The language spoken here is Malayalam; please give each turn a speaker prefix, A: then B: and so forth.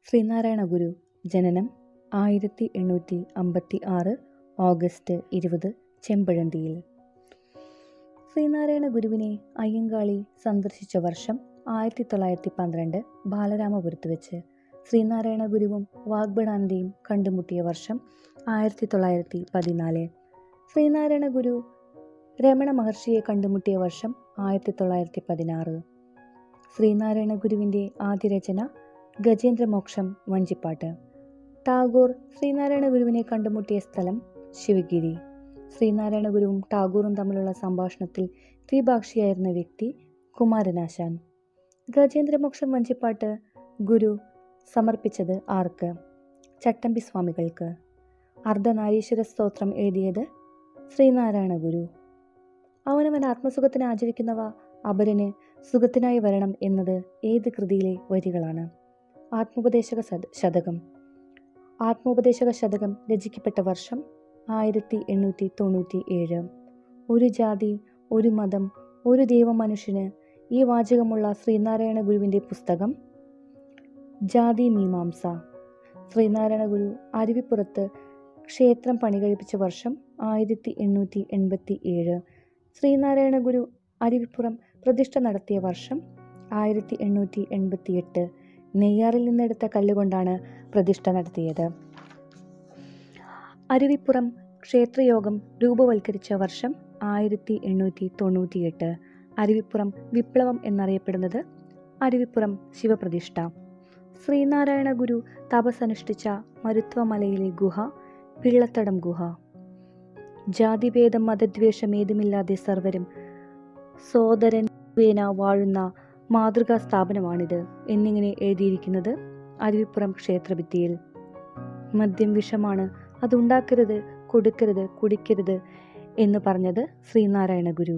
A: ശ്രീനാരായണ ഗുരു ജനനം 1856 ഓഗസ്റ്റ് 20 ചെമ്പഴന്തിയിൽ. ശ്രീനാരായണ ഗുരുവിനെ അയ്യങ്കാളി സന്ദർശിച്ച വർഷം 1912 ബാലരാമപുരത്ത് വെച്ച്. ശ്രീനാരായണ ഗുരുവും വാഗ്ഭടാനന്ദയും കണ്ടുമുട്ടിയ വർഷം 1914. ശ്രീനാരായണ ഗുരു രമണ മഹർഷിയെ കണ്ടുമുട്ടിയ വർഷം 1916. ശ്രീനാരായണ ഗുരുവിൻ്റെ ആദ്യ രചന ഗജേന്ദ്രമോക്ഷം വഞ്ചിപ്പാട്ട്. ടാഗോർ ശ്രീനാരായണ ഗുരുവിനെ കണ്ടുമുട്ടിയ സ്ഥലം ശിവഗിരി. ശ്രീനാരായണ ഗുരുവും ടാഗോറും തമ്മിലുള്ള സംഭാഷണത്തിൽ ദ്വിഭാഷിയായിരുന്ന വ്യക്തി കുമാരനാശാൻ. ഗജേന്ദ്രമോക്ഷം വഞ്ചിപ്പാട്ട് ഗുരു സമർപ്പിച്ചത് ആർക്ക്? ചട്ടമ്പി സ്വാമികൾക്ക്. അർദ്ധനാരീശ്വര സ്തോത്രം എഴുതിയത് ശ്രീനാരായണ ഗുരു. അവനവൻ ആത്മസുഖത്തിന് ആചരിക്കുന്നവ അപരന് സുഖത്തിനായി വരണം എന്നത് ഏത് കൃതിയിലെ വരികളാണ്? ആത്മോപദേശക ശതകം. ആത്മോപദേശക ശതകം രചിക്കപ്പെട്ട വർഷം 1897. ഒരു ജാതി, ഒരു മതം, ഒരു ദൈവം മനുഷ്യന്. ഈ വാചകമുള്ള ശ്രീനാരായണ ഗുരുവിൻ്റെ പുസ്തകം ജാതി മീമാംസ. ശ്രീനാരായണ ഗുരു അരുവിപ്പുറത്ത് ക്ഷേത്രം പണികഴിപ്പിച്ച വർഷം 1887. ശ്രീനാരായണ ഗുരു അരുവിപ്പുറം പ്രതിഷ്ഠ നടത്തിയ വർഷം 1888. നെയ്യാറിൽ നിന്നെടുത്ത കല്ലുകൊണ്ടാണ് പ്രതിഷ്ഠ നടത്തിയത്. അരുവിപ്പുറം ക്ഷേത്രയോഗം രൂപവൽക്കരിച്ച വർഷം 1898. അരുവിപ്പുറം വിപ്ലവം എന്നറിയപ്പെടുന്നത് അരുവിപ്പുറം ശിവപ്രതിഷ്ഠ. ശ്രീനാരായണ ഗുരു തപസ്സനുഷ്ഠിച്ച മരുത്വമലയിലെ ഗുഹ പിള്ളത്തടം ഗുഹ. ജാതിഭേദം മതദ്വേഷമേതുമില്ലാതെ സർവരും സോദരൻ വാഴുന്ന മാതൃകാ സ്ഥാപനമാണിത് എന്നിങ്ങനെ എഴുതിയിരിക്കുന്നത് അരുവിപ്പുറം ക്ഷേത്രഭിത്തിയിൽ. മദ്യം വിഷമാണ്, അതുണ്ടാക്കരുത്, കൊടുക്കരുത്, കുടിക്കരുത് എന്ന് പറഞ്ഞത് ശ്രീനാരായണ ഗുരു.